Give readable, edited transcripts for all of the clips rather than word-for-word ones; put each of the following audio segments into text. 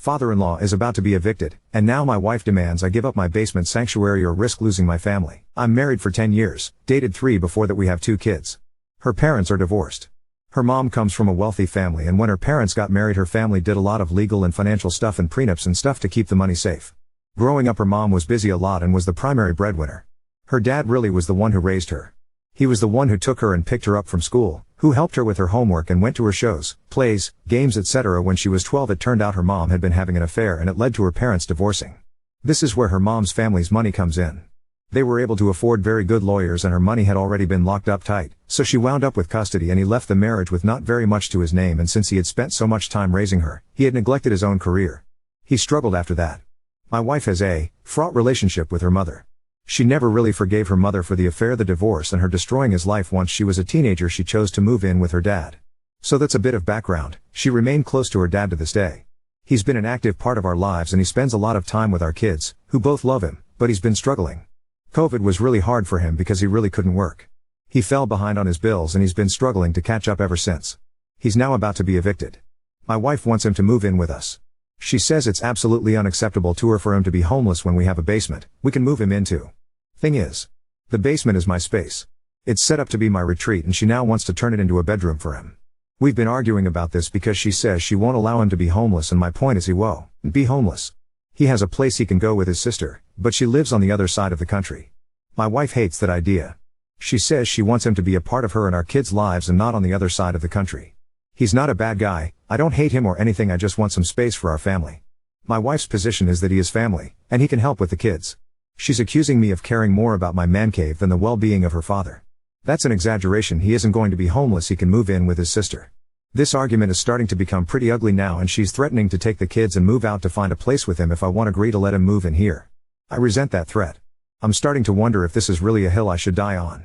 Father-in-law is about to be evicted, and now my wife demands I give up my basement sanctuary or risk losing my family. I'm married for 10 years, dated 3 before that, we have 2 kids. Her parents are divorced. Her mom comes from a wealthy family, and when her parents got married her family did a lot of legal and financial stuff and prenups and stuff to keep the money safe. Growing up her mom was busy a lot and was the primary breadwinner. Her dad really was the one who raised her. He was the one who took her and picked her up from school, who helped her with her homework and went to her shows, plays, games, etc. When she was 12 it turned out her mom had been having an affair and it led to her parents divorcing. This is where her mom's family's money comes in. They were able to afford very good lawyers and her money had already been locked up tight, so she wound up with custody and he left the marriage with not very much to his name, and since he had spent so much time raising her, he had neglected his own career. He struggled after that. My wife has a fraught relationship with her mother. She never really forgave her mother for the affair, the divorce, and her destroying his life. Once she was a teenager she chose to move in with her dad. So that's a bit of background. She remained close to her dad to this day. He's been an active part of our lives and he spends a lot of time with our kids, who both love him, but he's been struggling. COVID was really hard for him because he really couldn't work. He fell behind on his bills and he's been struggling to catch up ever since. He's now about to be evicted. My wife wants him to move in with us. She says it's absolutely unacceptable to her for him to be homeless when we have a basement we can move him into. Thing is, the basement is my space. It's set up to be my retreat and she now wants to turn it into a bedroom for him. We've been arguing about this because she says she won't allow him to be homeless, and my point is he won't be homeless. He has a place he can go with his sister, but she lives on the other side of the country. My wife hates that idea. She says she wants him to be a part of her and our kids' lives and not on the other side of the country. He's not a bad guy, I don't hate him or anything, I just want some space for our family. My wife's position is that he is family, and he can help with the kids. She's accusing me of caring more about my man cave than the well-being of her father. That's an exaggeration. He isn't going to be homeless, he can move in with his sister. This argument is starting to become pretty ugly now, and she's threatening to take the kids and move out to find a place with him if I won't agree to let him move in here. I resent that threat. I'm starting to wonder if this is really a hill I should die on.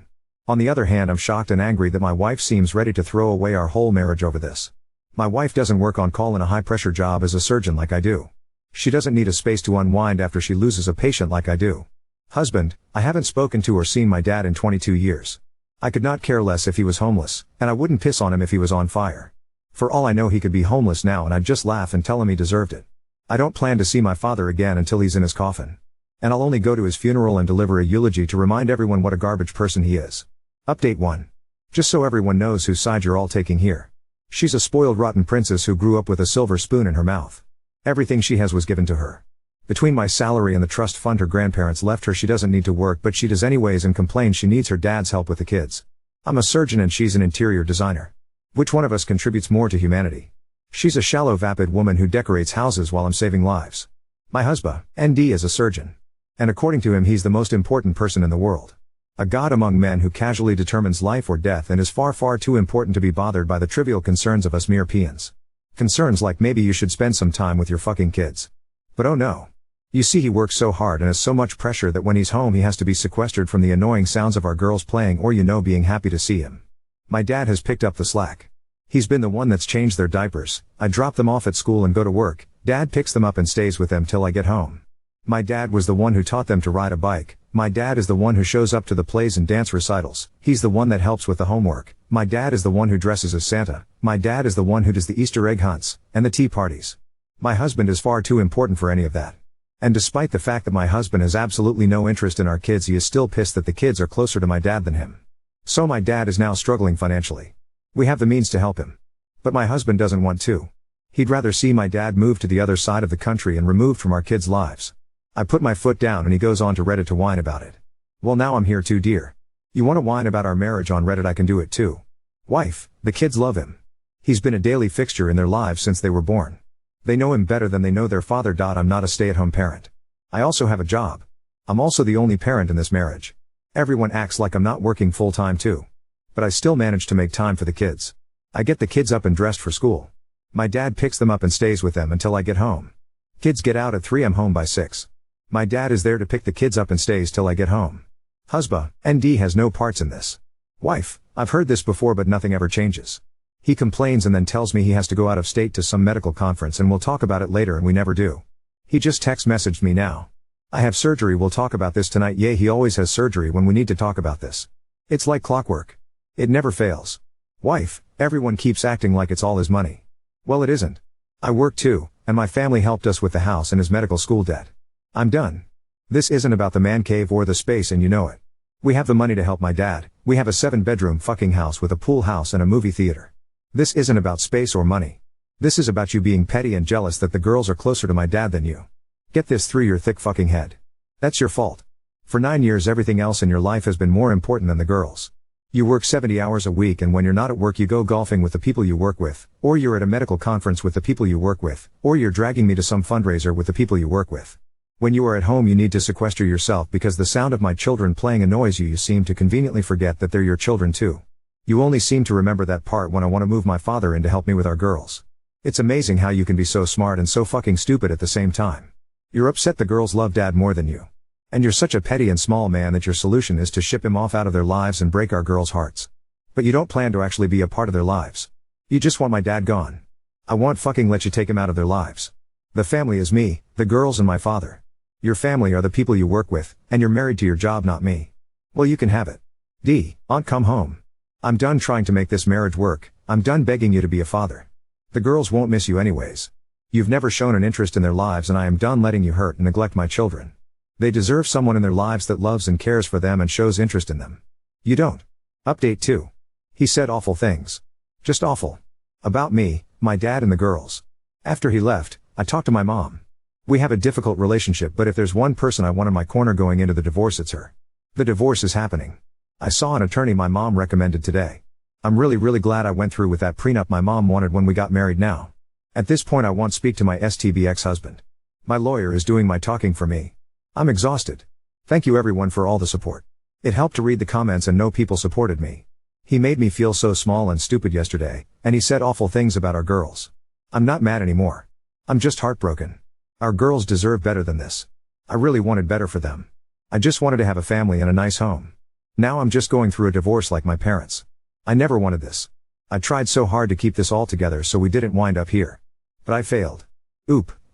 On the other hand, I'm shocked and angry that my wife seems ready to throw away our whole marriage over this. My wife doesn't work on call in a high-pressure job as a surgeon like I do. She doesn't need a space to unwind after she loses a patient like I do. Husband, I haven't spoken to or seen my dad in 22 years. I could not care less if he was homeless, and I wouldn't piss on him if he was on fire. For all I know he could be homeless now and I'd just laugh and tell him he deserved it. I don't plan to see my father again until he's in his coffin. And I'll only go to his funeral and deliver a eulogy to remind everyone what a garbage person he is. Update 1. Just so everyone knows whose side you're all taking here. She's a spoiled rotten princess who grew up with a silver spoon in her mouth. Everything she has was given to her. Between my salary and the trust fund her grandparents left her, she doesn't need to work, but she does anyways and complains she needs her dad's help with the kids. I'm a surgeon and she's an interior designer. Which one of us contributes more to humanity? She's a shallow, vapid woman who decorates houses while I'm saving lives. My husband, ND, is a surgeon. And according to him he's the most important person in the world. A god among men who casually determines life or death and is far, far too important to be bothered by the trivial concerns of us mere peons. Concerns like maybe you should spend some time with your fucking kids. But oh no. You see, he works so hard and has so much pressure that when he's home he has to be sequestered from the annoying sounds of our girls playing or being happy to see him. My dad has picked up the slack. He's been the one that's changed their diapers. I drop them off at school and go to work. Dad picks them up and stays with them till I get home. My dad was the one who taught them to ride a bike. My dad is the one who shows up to the plays and dance recitals. He's the one that helps with the homework. My dad is the one who dresses as Santa. My dad is the one who does the Easter egg hunts and the tea parties. My husband is far too important for any of that. And despite the fact that my husband has absolutely no interest in our kids, he is still pissed that the kids are closer to my dad than him. So my dad is now struggling financially. We have the means to help him. But my husband doesn't want to. He'd rather see my dad move to the other side of the country and removed from our kids' lives. I put my foot down and he goes on to Reddit to whine about it. Well, now I'm here too, dear. You want to whine about our marriage on Reddit? I can do it too. Wife, the kids love him. He's been a daily fixture in their lives since they were born. They know him better than they know their father. I'm not a stay-at-home parent. I also have a job. I'm also the only parent in this marriage. Everyone acts like I'm not working full-time too. But I still manage to make time for the kids. I get the kids up and dressed for school. My dad picks them up and stays with them until I get home. Kids get out at 3, I'm home by 6. My dad is there to pick the kids up and stays till I get home. Husband, ND, has no parts in this. Wife, I've heard this before but nothing ever changes. He complains and then tells me he has to go out of state to some medical conference and we'll talk about it later, and we never do. He just text messaged me now. I have surgery, we'll talk about this tonight. Yeah, he always has surgery when we need to talk about this. It's like clockwork. It never fails. Wife, everyone keeps acting like it's all his money. Well, it isn't. I work too. and my family helped us with the house and his medical school debt. I'm done. This isn't about the man cave or the space, and you know it. We have the money to help my dad. We have a 7-bedroom fucking house with a pool house and a movie theater. This isn't about space or money. This is about you being petty and jealous that the girls are closer to my dad than you. Get this through your thick fucking head. That's your fault. For 9 years everything else in your life has been more important than the girls. You work 70 hours a week, and when you're not at work you go golfing with the people you work with, or you're at a medical conference with the people you work with, or you're dragging me to some fundraiser with the people you work with. When you are at home you need to sequester yourself because the sound of my children playing annoys you. You seem to conveniently forget that they're your children too. You only seem to remember that part when I want to move my father in to help me with our girls. It's amazing how you can be so smart and so fucking stupid at the same time. You're upset the girls love dad more than you. And you're such a petty and small man that your solution is to ship him off out of their lives and break our girls' hearts. But you don't plan to actually be a part of their lives. You just want my dad gone. I won't fucking let you take him out of their lives. The family is me, the girls, and my father. Your family are the people you work with, and you're married to your job, not me. Well, you can have it. Aunt, come home. I'm done trying to make this marriage work. I'm done begging you to be a father. The girls won't miss you anyways. You've never shown an interest in their lives, and I am done letting you hurt and neglect my children. They deserve someone in their lives that loves and cares for them and shows interest in them. You don't. Update 2. He said awful things. Just awful. About me, my dad, and the girls. After he left, I talked to my mom. We have a difficult relationship, but if there's one person I want in my corner going into the divorce, it's her. The divorce is happening. I saw an attorney my mom recommended today. I'm really glad I went through with that prenup my mom wanted when we got married now. At this point I won't speak to my STB ex-husband. My lawyer is doing my talking for me. I'm exhausted. Thank you everyone for all the support. It helped to read the comments and know people supported me. He made me feel so small and stupid yesterday, and he said awful things about our girls. I'm not mad anymore. I'm just heartbroken. Our girls deserve better than this. I really wanted better for them. I just wanted to have a family and a nice home. Now I'm just going through a divorce like my parents. I never wanted this. I tried so hard to keep this all together so we didn't wind up here. But I failed.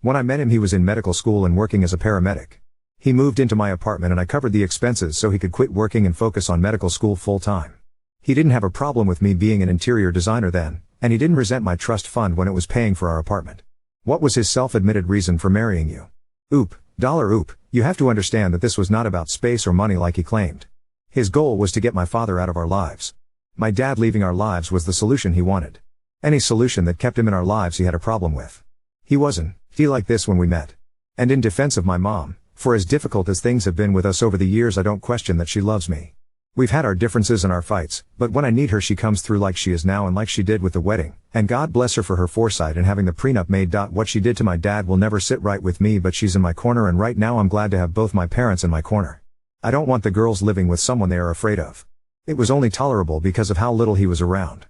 When I met him he was in medical school and working as a paramedic. He moved into my apartment and I covered the expenses so he could quit working and focus on medical school full time. He didn't have a problem with me being an interior designer then, and he didn't resent my trust fund when it was paying for our apartment. What was his self-admitted reason for marrying you? You have to understand that this was not about space or money like he claimed. His goal was to get my father out of our lives. My dad leaving our lives was the solution he wanted. Any solution that kept him in our lives he had a problem with. He wasn't like this when we met. And in defense of my mom, for as difficult as things have been with us over the years, I don't question that she loves me. We've had our differences and our fights, but when I need her she comes through like she is now and like she did with the wedding, and God bless her for her foresight and having the prenup made. What she did to my dad will never sit right with me, but she's in my corner, and right now I'm glad to have both my parents in my corner. I don't want the girls living with someone they are afraid of. It was only tolerable because of how little he was around.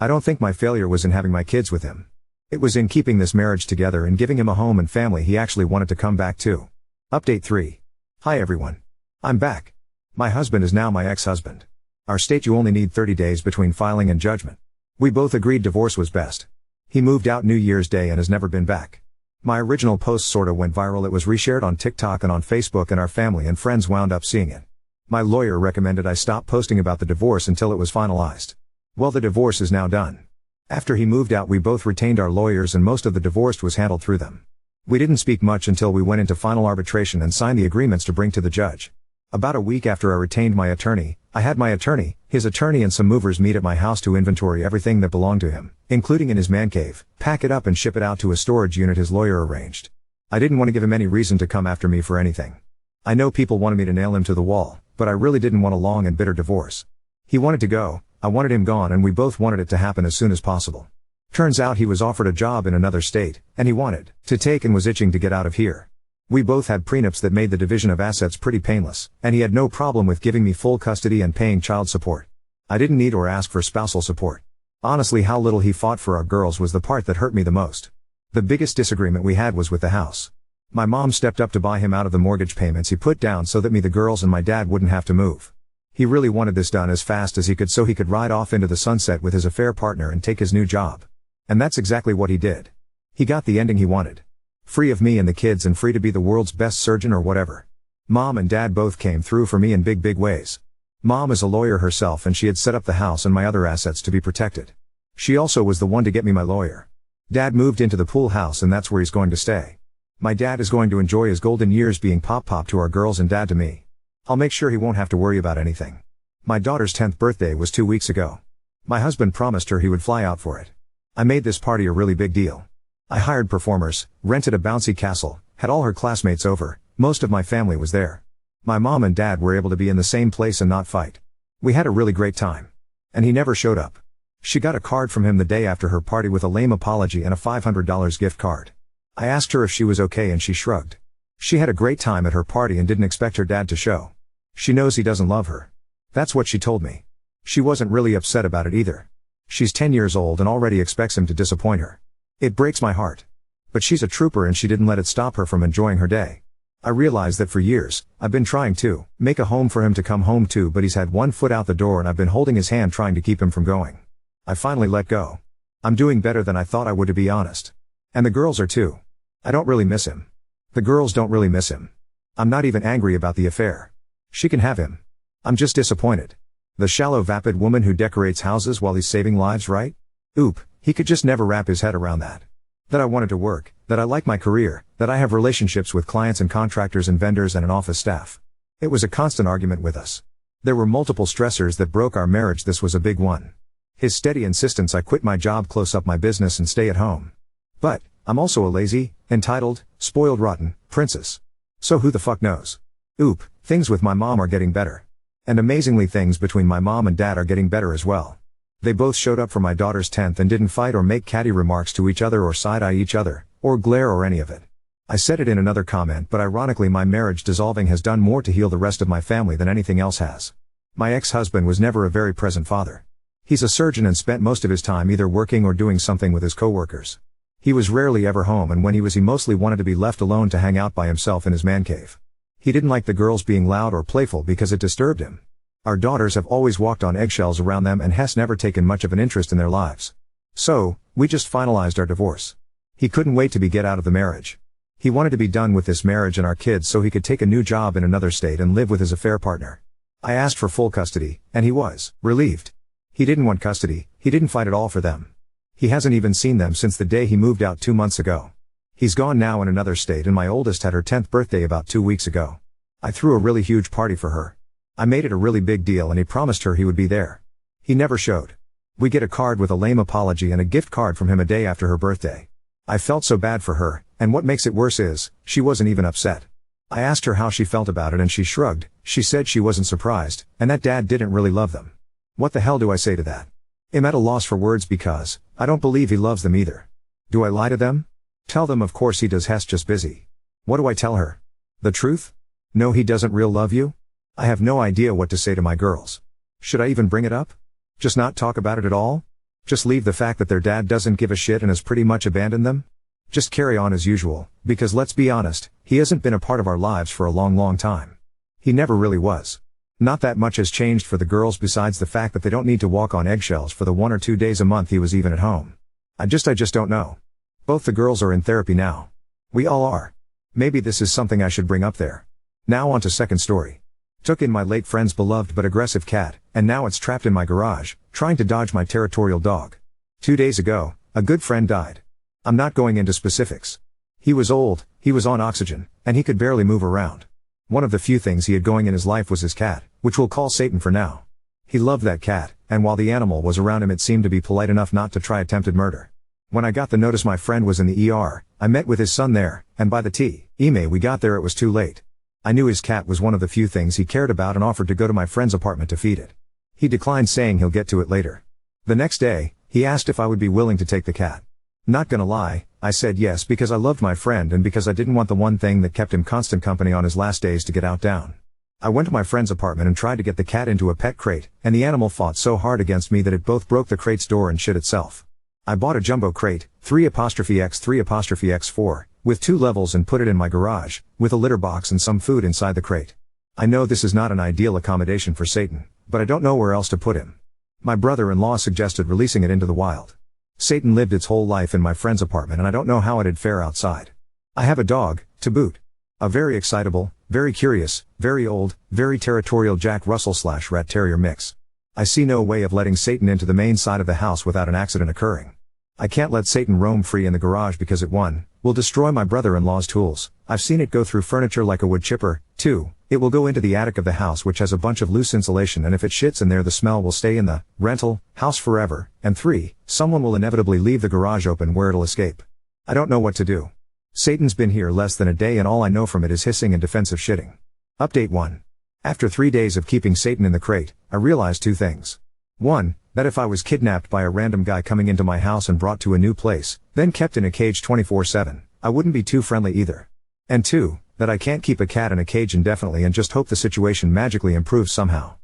I don't think my failure was in having my kids with him. It was in keeping this marriage together and giving him a home and family he actually wanted to come back to. Update 3. Hi everyone. I'm back. My husband is now my ex-husband. Our state you only need 30 days between filing and judgment. We both agreed divorce was best. He moved out New Year's Day and has never been back. My original post sorta went viral. It was reshared on TikTok and on Facebook, and our family and friends wound up seeing it. My lawyer recommended I stop posting about the divorce until it was finalized. Well, the divorce is now done. After he moved out we both retained our lawyers and most of the divorce was handled through them. We didn't speak much until we went into final arbitration and signed the agreements to bring to the judge. About a week after I retained my attorney, I had my attorney, his attorney and some movers meet at my house to inventory everything that belonged to him, including in his man cave, pack it up and ship it out to a storage unit his lawyer arranged. I didn't want to give him any reason to come after me for anything. I know people wanted me to nail him to the wall, but I really didn't want a long and bitter divorce. He wanted to go, I wanted him gone, and we both wanted it to happen as soon as possible. Turns out he was offered a job in another state, and he wanted to take and was itching to get out of here. We both had prenups that made the division of assets pretty painless, and he had no problem with giving me full custody and paying child support. I didn't need or ask for spousal support. Honestly, how little he fought for our girls was the part that hurt me the most. The biggest disagreement we had was with the house. My mom stepped up to buy him out of the mortgage payments he put down so that me, the girls, and my dad wouldn't have to move. He really wanted this done as fast as he could so he could ride off into the sunset with his affair partner and take his new job. And that's exactly what he did. He got the ending he wanted. Free of me and the kids and free to be the world's best surgeon or whatever. Mom and dad both came through for me in big ways. Mom is a lawyer herself and she had set up the house and my other assets to be protected. She also was the one to get me my lawyer. Dad moved into the pool house and that's where he's going to stay. My dad is going to enjoy his golden years being pop to our girls and dad to me. I'll make sure he won't have to worry about anything. My daughter's 10th birthday was 2 weeks ago. My husband promised her he would fly out for it. I made this party a really big deal. I hired performers, rented a bouncy castle, had all her classmates over, most of my family was there. My mom and dad were able to be in the same place and not fight. We had a really great time. And he never showed up. She got a card from him the day after her party with a lame apology and a $500 gift card. I asked her if she was okay and she shrugged. She had a great time at her party and didn't expect her dad to show. She knows he doesn't love her. That's what she told me. She wasn't really upset about it either. She's 10 years old and already expects him to disappoint her. It breaks my heart. But she's a trooper and she didn't let it stop her from enjoying her day. I realized that for years, I've been trying to make a home for him to come home to, but he's had one foot out the door and I've been holding his hand trying to keep him from going. I finally let go. I'm doing better than I thought I would, to be honest. And the girls are too. I don't really miss him. The girls don't really miss him. I'm not even angry about the affair. She can have him. I'm just disappointed. The shallow vapid woman who decorates houses while he's saving lives, right? Oop, he could just never wrap his head around that. That I wanted to work, that I like my career, that I have relationships with clients and contractors and vendors and an office staff. It was a constant argument with us. There were multiple stressors that broke our marriage. This was a big one. His steady insistence I quit my job, close up my business and stay at home. But, I'm also a lazy, entitled, spoiled rotten princess. So who the fuck knows? Oop, things with my mom are getting better. And amazingly, things between my mom and dad are getting better as well. They both showed up for my daughter's 10th and didn't fight or make catty remarks to each other or side-eye each other, or glare or any of it. I said it in another comment, but ironically my marriage dissolving has done more to heal the rest of my family than anything else has. My ex-husband was never a very present father. He's a surgeon and spent most of his time either working or doing something with his coworkers. He was rarely ever home, and when he was, he mostly wanted to be left alone to hang out by himself in his man cave. He didn't like the girls being loud or playful because it disturbed him. Our daughters have always walked on eggshells around them and Hess never taken much of an interest in their lives. So, we just finalized our divorce. He couldn't wait to get out of the marriage. He wanted to be done with this marriage and our kids so he could take a new job in another state and live with his affair partner. I asked for full custody, and he was relieved. He didn't want custody, he didn't fight at all for them. He hasn't even seen them since the day he moved out 2 months ago. He's gone now in another state, and my oldest had her 10th birthday about 2 weeks ago. I threw a really huge party for her. I made it a really big deal and he promised her he would be there. He never showed. We get a card with a lame apology and a gift card from him a day after her birthday. I felt so bad for her, and what makes it worse is, she wasn't even upset. I asked her how she felt about it and she shrugged. She said she wasn't surprised, and that dad didn't really love them. What the hell do I say to that? I'm at a loss for words because, I don't believe he loves them either. Do I lie to them? Tell them of course he does. Hess just busy. What do I tell her? The truth? No, he doesn't real love you? I have no idea what to say to my girls. Should I even bring it up? Just not talk about it at all? Just leave the fact that their dad doesn't give a shit and has pretty much abandoned them? Just carry on as usual, because let's be honest, he hasn't been a part of our lives for a long time. He never really was. Not that much has changed for the girls besides the fact that they don't need to walk on eggshells for the 1 or 2 days a month he was even at home. I just don't know. Both the girls are in therapy now. We all are. Maybe this is something I should bring up there. Now on to second story. Took in my late friend's beloved but aggressive cat, and now it's trapped in my garage, trying to dodge my territorial dog. 2 days ago, a good friend died. I'm not going into specifics. He was old, he was on oxygen, and he could barely move around. One of the few things he had going in his life was his cat, which we'll call Satan for now. He loved that cat, and while the animal was around him it seemed to be polite enough not to try attempted murder. When I got the notice my friend was in the ER, I met with his son there, and by the time we got there it was too late. I knew his cat was one of the few things he cared about and offered to go to my friend's apartment to feed it. He declined, saying he'll get to it later. The next day, he asked if I would be willing to take the cat. Not gonna lie, I said yes because I loved my friend and because I didn't want the one thing that kept him constant company on his last days to get outdown. I went to my friend's apartment and tried to get the cat into a pet crate, and the animal fought so hard against me that it both broke the crate's door and shit itself. I bought a jumbo crate, 3x3x4, with 2 levels and put it in my garage, with a litter box and some food inside the crate. I know this is not an ideal accommodation for Satan, but I don't know where else to put him. My brother-in-law suggested releasing it into the wild. Satan lived its whole life in my friend's apartment and I don't know how it'd fare outside. I have a dog, to boot. A very excitable, very curious, very old, very territorial Jack Russell/Rat Terrier mix. I see no way of letting Satan into the main side of the house without an accident occurring. I can't let Satan roam free in the garage because it 1. Will destroy my brother-in-law's tools. I've seen it go through furniture like a wood chipper. 2. It will go into the attic of the house which has a bunch of loose insulation, and if it shits in there the smell will stay in the rental house forever. And 3. Someone will inevitably leave the garage open where it'll escape. I don't know what to do. Satan's been here less than a day and all I know from it is hissing and defensive shitting. Update 1. After 3 days of keeping Satan in the crate, I realized 2 things. 1. That if I was kidnapped by a random guy coming into my house and brought to a new place, then kept in a cage 24/7, I wouldn't be too friendly either. And 2. That I can't keep a cat in a cage indefinitely and just hope the situation magically improves somehow.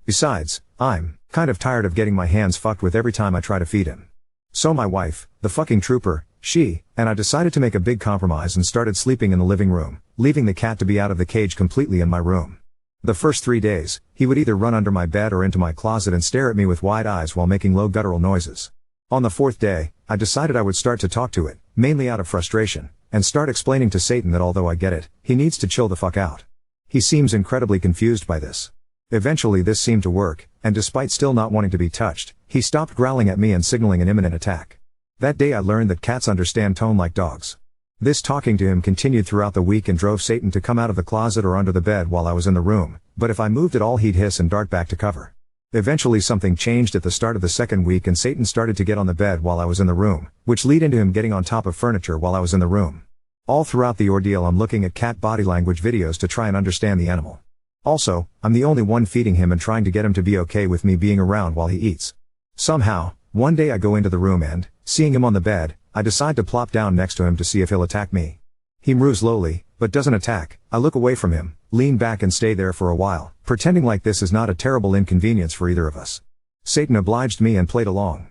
Besides, I'm kind of tired of getting my hands fucked with every time I try to feed him. So my wife, the fucking trooper, she and I decided to make a big compromise and started sleeping in the living room, leaving the cat to be out of the cage completely in my room. The first 3 days, he would either run under my bed or into my closet and stare at me with wide eyes while making low guttural noises. On the 4th day, I decided I would start to talk to it, mainly out of frustration, and start explaining to Satan that although I get it, he needs to chill the fuck out. He seems incredibly confused by this. Eventually this seemed to work, and despite still not wanting to be touched, he stopped growling at me and signaling an imminent attack. That day I learned that cats understand tone like dogs. This talking to him continued throughout the week and drove Satan to come out of the closet or under the bed while I was in the room, but if I moved at all he'd hiss and dart back to cover. Eventually something changed at the start of the 2nd week and Satan started to get on the bed while I was in the room, which led into him getting on top of furniture while I was in the room. All throughout the ordeal I'm looking at cat body language videos to try and understand the animal. Also, I'm the only one feeding him and trying to get him to be okay with me being around while he eats. Somehow, one day I go into the room and, seeing him on the bed, I decide to plop down next to him to see if he'll attack me. He moves slowly, but doesn't attack. I look away from him, lean back and stay there for a while, pretending like this is not a terrible inconvenience for either of us. Satan obliged me and played along.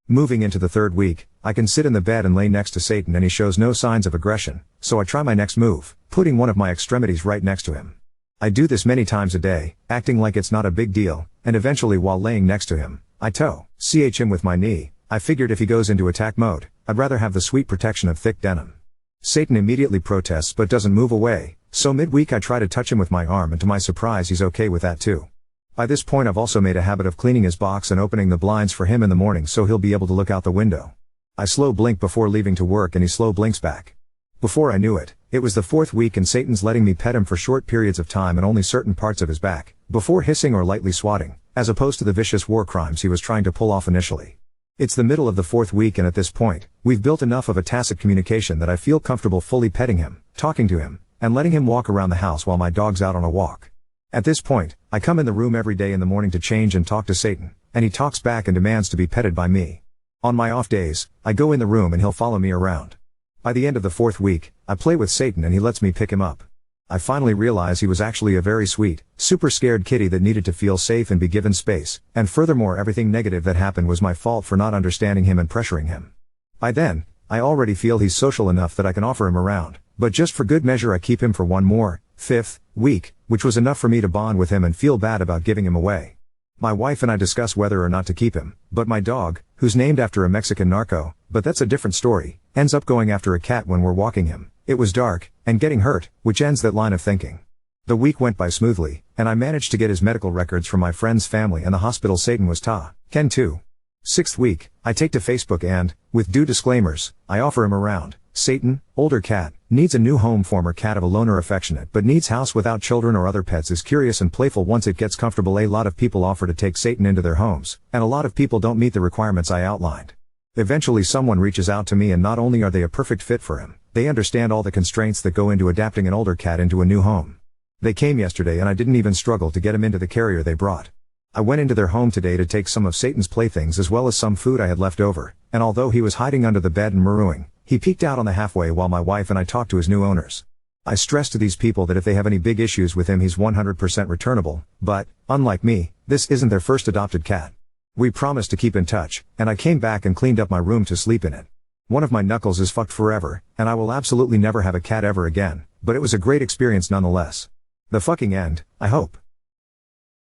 Moving into the 3rd week, I can sit in the bed and lay next to Satan and he shows no signs of aggression, so I try my next move, putting one of my extremities right next to him. I do this many times a day, acting like it's not a big deal, and eventually while laying next to him, I ch him with my knee. I figured if he goes into attack mode, I'd rather have the sweet protection of thick denim. Satan immediately protests but doesn't move away, so midweek I try to touch him with my arm and to my surprise he's okay with that too. By this point I've also made a habit of cleaning his box and opening the blinds for him in the morning so he'll be able to look out the window. I slow blink before leaving to work and he slow blinks back. Before I knew it, it was the 4th week and Satan's letting me pet him for short periods of time and only certain parts of his back, before hissing or lightly swatting, as opposed to the vicious war crimes he was trying to pull off initially. It's the middle of the 4th week and at this point, we've built enough of a tacit communication that I feel comfortable fully petting him, talking to him, and letting him walk around the house while my dog's out on a walk. At this point, I come in the room every day in the morning to change and talk to Satan, and he talks back and demands to be petted by me. On my off days, I go in the room and he'll follow me around. By the end of the 4th week, I play with Satan and he lets me pick him up. I finally realize he was actually a very sweet, super scared kitty that needed to feel safe and be given space, and furthermore everything negative that happened was my fault for not understanding him and pressuring him. By then, I already feel he's social enough that I can offer him around, but just for good measure I keep him for one more, 5th week, which was enough for me to bond with him and feel bad about giving him away. My wife and I discuss whether or not to keep him, but my dog, who's named after a Mexican narco, but that's a different story, ends up going after a cat when we're walking him. It was dark, and getting hurt, which ends that line of thinking. The week went by smoothly, and I managed to get his medical records from my friend's family and the hospital Satan was Ken too. 6th week, I take to Facebook and, with due disclaimers, I offer him around. Satan, older cat, needs a new home. Former cat of a loner, affectionate but needs house without children or other pets, is curious and playful once it gets comfortable. A lot of people offer to take Satan into their homes, and a lot of people don't meet the requirements I outlined. Eventually someone reaches out to me and not only are they a perfect fit for him, they understand all the constraints that go into adapting an older cat into a new home. They came yesterday and I didn't even struggle to get him into the carrier they brought. I went into their home today to take some of Satan's playthings as well as some food I had left over, and although he was hiding under the bed and marooned, he peeked out on the halfway while my wife and I talked to his new owners. I stress to these people that if they have any big issues with him he's 100% returnable, but, unlike me, this isn't their first adopted cat. We promised to keep in touch, and I came back and cleaned up my room to sleep in it. One of my knuckles is fucked forever, and I will absolutely never have a cat ever again, but it was a great experience nonetheless. The fucking end, I hope.